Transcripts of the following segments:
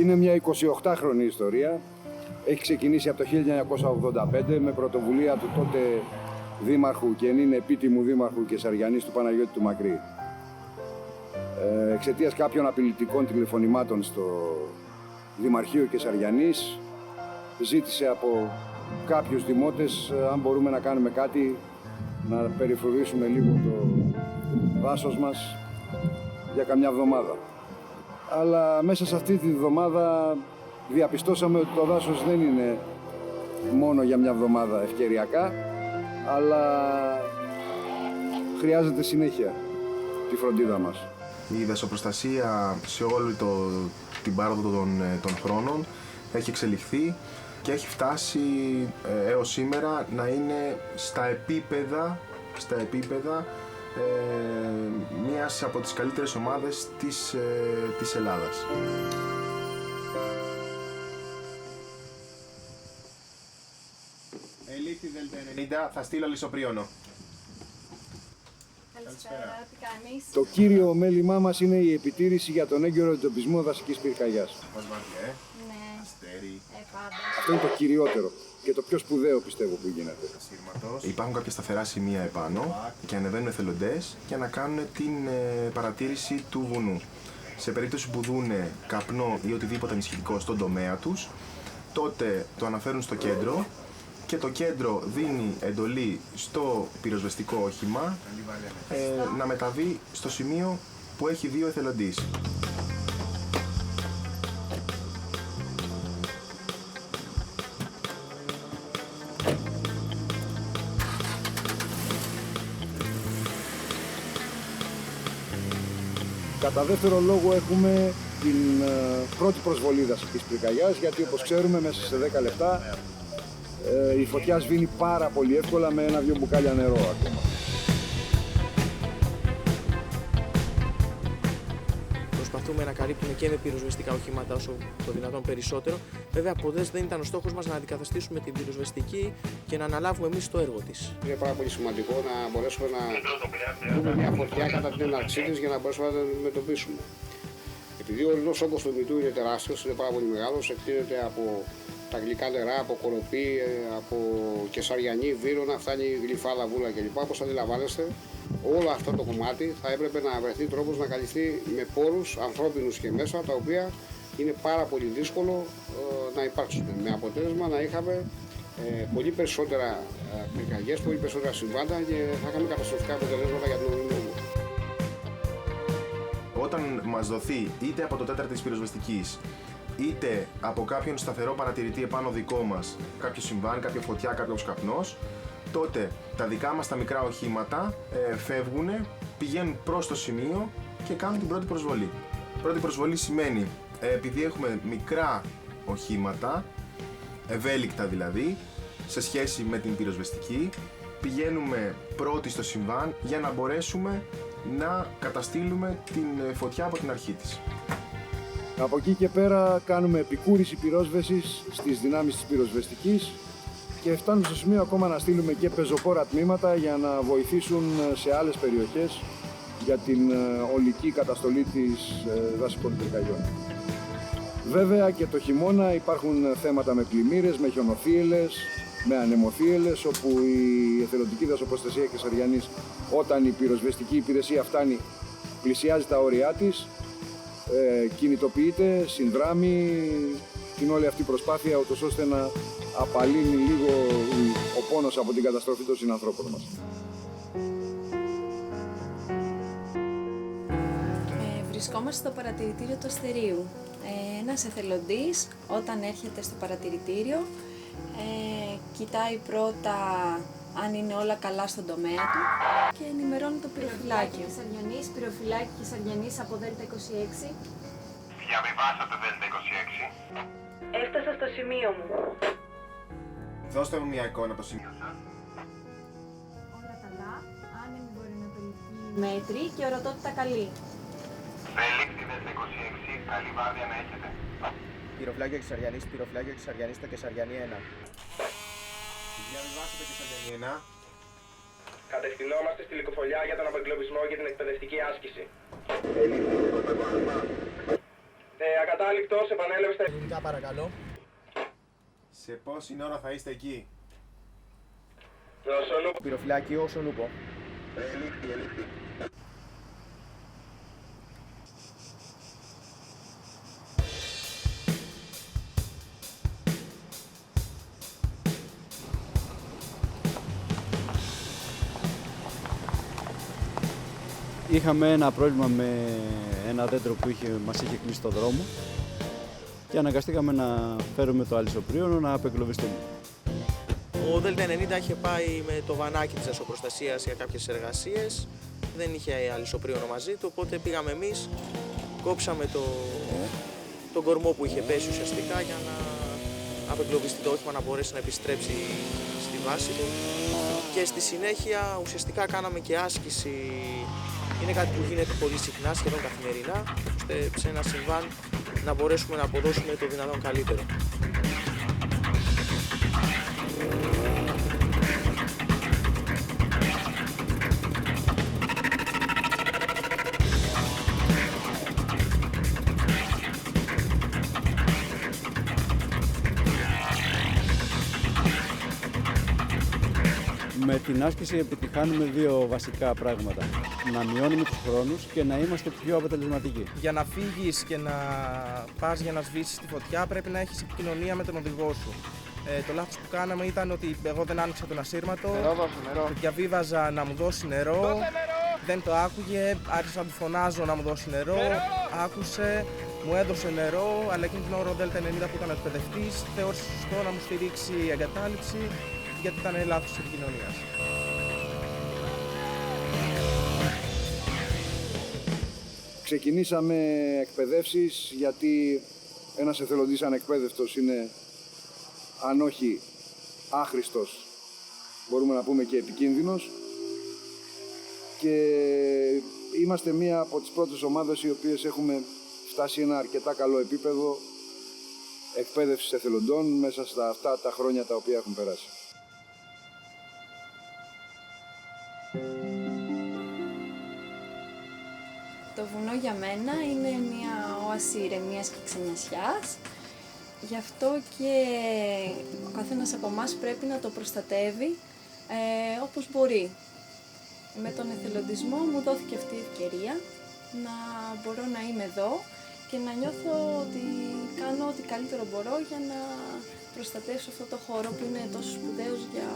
Είναι μια 28χρονη ιστορία. Έχει ξεκινήσει από το 1985 με πρωτοβουλία του τότε δήμαρχου και είναι επίτιμου δήμαρχου Κεσαριανής του Παναγιώτη του Μακρύ. Εξαιτίας κάποιων απειλητικών τηλεφωνημάτων στο Δημαρχείο Κεσαριανής ζήτησε από κάποιους δημότες αν μπορούμε να κάνουμε κάτι να περιφρουρήσουμε λίγο το δάσος μας για καμιά εβδομάδα. Αλλά μέσα σε αυτή τη εβδομάδα διαπιστώσαμε ότι το δάσος δεν είναι μόνο για μια εβδομάδα ευκαιριακά, αλλά χρειάζεται συνέχεια τη φροντίδα μας. Η δασοπροστασία σε όλη την πάροδο των χρόνων έχει εξελιχθεί και έχει φτάσει έως σήμερα να είναι στα επίπεδα μιας από τις καλύτερες ομάδες της Ελλάδας. Ελήφθη Δελτα 90, θα στείλω λησοπρίωνο. Καλησπέρα, τι κάνεις? Το κύριο μέλημά μας είναι η επιτήρηση για τον έγκαιρο εντοπισμό δασικής πυρκαγιάς. Μας βάζει, Ναι, αστέρι. πάντα. Αυτό είναι το κυριότερο και το πιο σπουδαίο πιστεύω που γίνεται. Υπάρχουν κάποια σταθερά σημεία επάνω και ανεβαίνουν εθελοντές για να κάνουν την παρατήρηση του βουνού. Σε περίπτωση που δούνε καπνό ή οτιδήποτε ανησυχητικό στον τομέα τους, τότε το αναφέρουν στο κέντρο και το κέντρο δίνει εντολή στο πυροσβεστικό όχημα να μεταβεί στο σημείο που έχει δει ο εθελοντής. Κατά δεύτερο λόγο έχουμε την πρώτη προσβολή δασικής πυρκαγιάς, γιατί όπως ξέρουμε μέσα σε 10 λεπτά η φωτιά σβήνει πάρα πολύ εύκολα με 1-2 μπουκάλια νερό ακόμα. Προσπαθούμε να καλύπτουμε και με πυροσβεστικά οχήματα όσο το δυνατόν περισσότερο. Βέβαια, ποτέ δεν ήταν ο στόχος μας να αντικαταστήσουμε την πυροσβεστική και να αναλάβουμε εμείς το έργο της. Είναι πάρα πολύ σημαντικό να μπορέσουμε να δούμε μια φωτιά κατά την έναρξή της για να μπορέσουμε να την αντιμετωπίσουμε. Επειδή ο ορεινός όγκος του Μητού είναι τεράστιος, είναι πάρα πολύ μεγάλος, εκτείνεται από τα γλυκά νερά, από Κοροπή, από Κεσαριανή, Βύρωνα, φτάνει Γλυφάδα, Βούλα κλπ. Όπως αντιλαμβάνεστε, όλο αυτό το κομμάτι θα έπρεπε να βρεθεί τρόπος να καλυφθεί με πόρους ανθρώπινους και μέσα, τα οποία είναι πάρα πολύ δύσκολο να υπάρξουν. Με αποτέλεσμα να είχαμε πολύ περισσότερα πυρκαγιές, πολύ περισσότερα συμβάντα και θα είχαμε καταστροφικά αποτελέσματα για τον ορεινό όγκο. Όταν μας δοθεί είτε από το τέταρτο της πυροσβεστικής, είτε από κάποιον σταθερό παρατηρητή επάνω δικό μας, κάποιο συμβάν, κάποια φωτιά, κάποιος καπνός, τότε τα δικά μας τα μικρά οχήματα φεύγουν, πηγαίνουν προς το σημείο και κάνουν την πρώτη προσβολή. Πρώτη προσβολή σημαίνει, επειδή έχουμε μικρά οχήματα, ευέλικτα δηλαδή, σε σχέση με την πυροσβεστική, πηγαίνουμε πρώτοι στο συμβάν για να μπορέσουμε να καταστήλουμε την φωτιά από την αρχή της. Από εκεί και πέρα κάνουμε επικούρηση πυρόσβεσης στις δυνάμεις της πυροσβεστικής και φτάνουμε στο σημείο ακόμα να στείλουμε και πεζοπόρα τμήματα για να βοηθήσουν σε άλλες περιοχές για την ολική καταστολή της δασικών πυρκαγιών. Βέβαια και το χειμώνα υπάρχουν θέματα με πλημμύρες, με χιονοθύελες, με ανεμοθύελες, όπου η εθελοντική δασοπροστασία Κεσαριανής, όταν η πυροσβεστική υπηρεσία φτάνει, πλησιάζει τα όρια της, κινητοποιείται, συνδράμει την όλη αυτή προσπάθεια, ούτως ώστε να απαλύνει λίγο ο πόνος από την καταστροφή των συνανθρώπων μας. Βρισκόμαστε στο παρατηρητήριο του Αστερίου. Ένας εθελοντής όταν έρχεται στο παρατηρητήριο κοιτάει πρώτα αν είναι όλα καλά στον τομέα του και ενημερώνει το πυροφυλάκιο. Κεσαριανής, πυροφυλάκι Κεσαριανής από Δέλτα 26. Διαβιβάσατε Δέλτα 26. Έφτασα στο σημείο μου. Δώστε μου μια εικόνα από το σημείο σας. Όλα καλά, άνεμη βορειοανατολική μέτρη και ορατότητα καλή. Βέλικτη Δέλτα 26, καλή βάρδια να έχετε. Πυροφυλάκιο Κεσαριανής, στο Κεσαριανή 1. Διαβιβάσατε Κεσαριανή 1. Κατευθυνόμαστε στη Λυκοφολιά για τον απεγκλωβισμό και την εκπαιδευτική άσκηση. Ακατάληκτος, επανέλευστε. Ελληνικά παρακαλώ. Σε πόση ώρα θα είστε εκεί? Πυροφυλάκιο Σονούπο. Είχαμε ένα πρόβλημα με ένα δέντρο που μας είχε κλείσει το δρόμο και αναγκαστήκαμε να φέρουμε το αλυσοπρίωνο να απεγκλωβιστούμε. Ο Δέλτα 90 είχε πάει με το βανάκι της ασωπροστασίας για κάποιες εργασίες. Δεν είχε αλυσοπρίωνο μαζί του, οπότε πήγαμε εμείς, κόψαμε τον κορμό που είχε πέσει ουσιαστικά για να απεγκλωβιστεί το όχημα, να μπορέσει να επιστρέψει στη βάση του. Και στη συνέχεια ουσιαστικά κάναμε και άσκηση. Είναι κάτι που γίνεται πολύ συχνά, σχεδόν καθημερινά, ώστε σε ένα συμβάν να μπορέσουμε να αποδώσουμε το δυνατόν καλύτερο. Με την άσκηση επιτυχάνουμε δύο βασικά πράγματα. Να μειώνουμε τους χρόνους και να είμαστε πιο αποτελεσματικοί. Για να φύγεις και να πας για να σβήσεις τη φωτιά πρέπει να έχεις επικοινωνία με τον οδηγό σου. Το λάθος που κάναμε ήταν ότι εγώ δεν άνοιξα τον ασύρματο, διαβίβαζα να μου δώσει νερό, δεν το άκουγε, άρχισα να του φωνάζω να μου δώσει νερό, άκουσε, μου έδωσε νερό, αλλά εκείνη την ώρα ο Δέλτα 90 που ήταν εκπαιδευτής θεώρησε σωστό να μου στηρίξει η εγκατάλειψη, γιατί ήταν λάθος της επικοινωνίας. Ξεκινήσαμε εκπαιδεύσεις γιατί ένας εθελοντής ανεκπαίδευτος είναι, αν όχι άχρηστος, μπορούμε να πούμε και επικίνδυνος, και είμαστε μία από τις πρώτες ομάδες οι οποίες έχουμε φτάσει ένα αρκετά καλό επίπεδο εκπαίδευσης εθελοντών μέσα στα αυτά τα χρόνια τα οποία έχουν περάσει. Το βουνό για μένα είναι μια όαση ηρεμίας και ξενιασιάς. Γι' αυτό και ο καθένας από εμάς πρέπει να το προστατεύει όπως μπορεί. Με τον εθελοντισμό μου δόθηκε αυτή η ευκαιρία να μπορώ να είμαι εδώ και να νιώθω ότι κάνω ό,τι καλύτερο μπορώ για να προστατεύσω αυτό το χώρο που είναι τόσο σπουδαίος για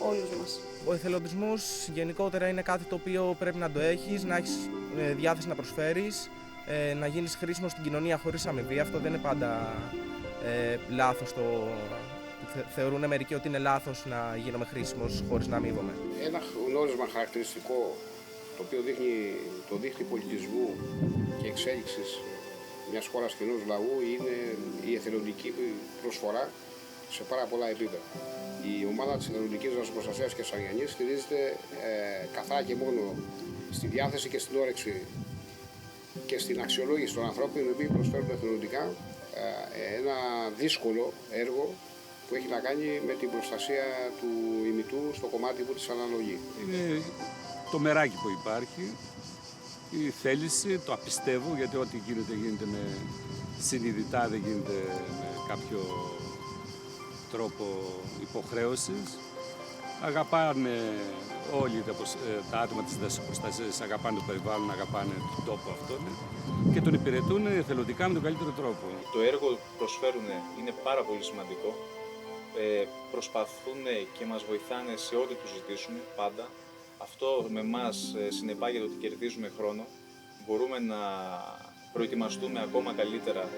όλους μας. Ο εθελοντισμός γενικότερα είναι κάτι το οποίο πρέπει να το έχεις, να έχεις διάθεση να προσφέρεις, να γίνεις χρήσιμος στην κοινωνία χωρίς αμοιβή. Αυτό δεν είναι πάντα λάθος. Θεωρούν μερικοί ότι είναι λάθος να γίνομαι χρήσιμος χωρίς να αμείβομαι. Ένα γνώρισμα χαρακτηριστικό το οποίο δείχνει το δίχτυ πολιτισμού και εξέλιξης μιας χώρας και ενός λαού είναι η εθελοντική προσφορά σε πάρα πολλά επίπεδα. Η ομάδα της εθελοντικής δράσης και της Αριανής στηρίζεται καθαρά και μόνο στη διάθεση και στην όρεξη και στην αξιολόγηση των ανθρώπων οι οποίοι προσφέρουν εθελοντικά ένα δύσκολο έργο που έχει να κάνει με την προστασία του ημιτού στο κομμάτι που της αναλογεί. Είναι το μεράκι που υπάρχει, η θέληση, το απιστεύω, γιατί ό,τι γίνεται με συνειδητά, δεν γίνεται με κάποιο τρόπο υποχρέωσης. Αγαπάνε όλοι τα άτομα της δασοπροστασίας, αγαπάνε το περιβάλλον, αγαπάνε τον τόπο αυτόν και τον υπηρετούν εθελοντικά με τον καλύτερο τρόπο. Το έργο που προσφέρουν είναι πάρα πολύ σημαντικό. Προσπαθούν και μας βοηθάνε σε ό,τι τους ζητήσουμε πάντα. Αυτό με εμάς συνεπάγεται ότι κερδίζουμε χρόνο. Μπορούμε να προετοιμαστούμε ακόμα καλύτερα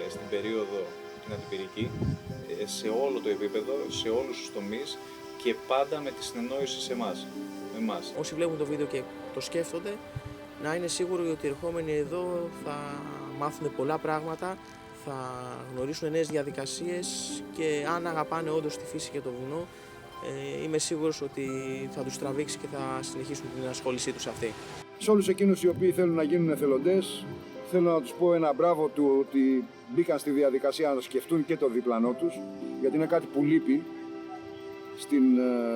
στην περίοδο την αντιπυρική, σε όλο το επίπεδο, σε όλους τους τομείς και πάντα με τη συνεννόηση σε εμάς. Όσοι βλέπουν το βίντεο και το σκέφτονται, να είναι σίγουροι ότι οι ερχόμενοι εδώ θα μάθουν πολλά πράγματα, θα γνωρίσουν νέες διαδικασίες και αν αγαπάνε όντως τη φύση και το βουνό, είμαι σίγουρος ότι θα τους τραβήξει και θα συνεχίσουν την ασχόλησή τους αυτή. Σε όλους εκείνους οι οποίοι θέλουν να γίνουν εθελοντές, θέλω να τους πω ένα μπράβο του ότι μπήκαν στη διαδικασία να σκεφτούν και το διπλανό τους, γιατί είναι κάτι που λείπει στην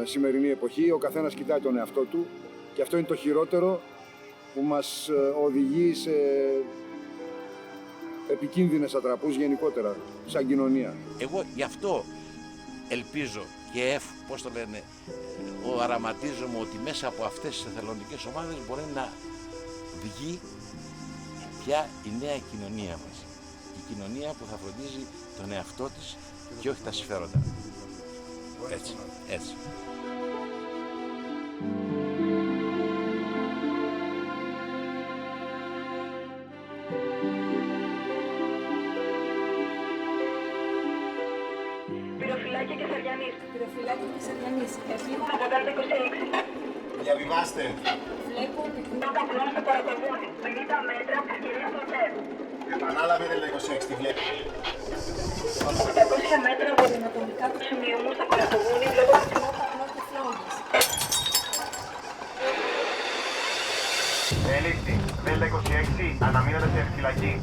σημερινή εποχή. Ο καθένας κοιτάει τον εαυτό του και αυτό είναι το χειρότερο που μας οδηγεί σε επικίνδυνες ατραπούς γενικότερα, σαν κοινωνία. Εγώ γι' αυτό ελπίζω και οραματίζομαι ότι μέσα από αυτές τις εθελοντικές ομάδες μπορεί να βγει πια η νέα κοινωνία μας. Η κοινωνία που θα φροντίζει τον εαυτό της και όχι τα συμφέροντα. Έτσι, έτσι. Πυροφυλάκια και Σαριανής. Πυροφυλάκια και Σαριανής. Επίγουν από Δέλτα 26. Διαβιβάστε. Βλέπω Το καπνό στο παρακολούθη. 50 μέτρα από τις κυρίες του ΤΕΠ. Επανάλαβε Δέλτα 26, τη βλέπει. 800 μέτρα από την ατομικά του σημείου μου στο Κορακοβούνι βλέπω καπνό και φλόγες. Ελήφθη. Δέλτα 26, αναμείνεται σε φυλακή.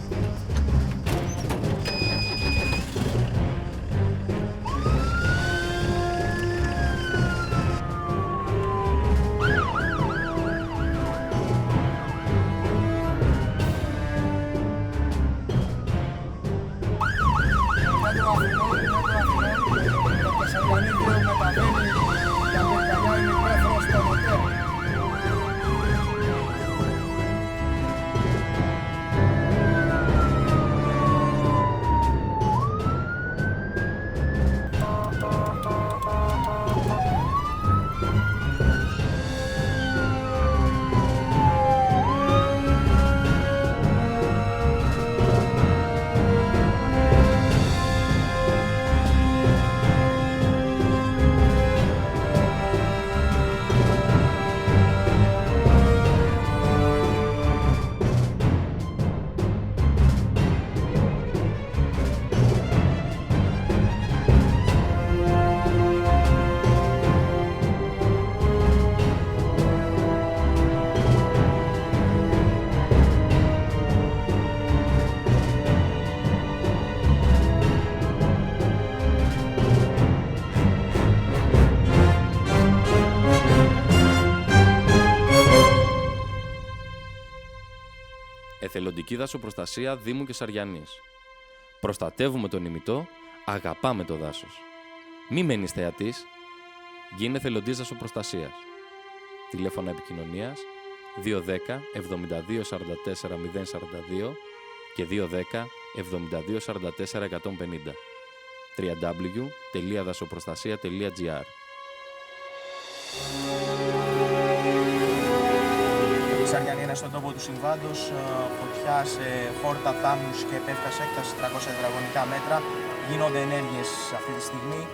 Εθελοντική δασοπροστασία Δήμου και Σαριανής. Προστατεύουμε τον ημιτό, αγαπάμε το δάσος. Μη μένεις θεατής, γίνε εθελοντής δασοπροστασίας. Τηλέφωνα επικοινωνίας 210 72 44 042 και 210 72 44 150. www.dasoprostasia.gr. Η Σαριανή είναι στον τόπο του συμβάντος, φωτιά σε χόρτα, θάμνους και επέφτας έκταση 300 τετραγωνικά μέτρα. Γίνονται ενέργειες αυτή τη στιγμή.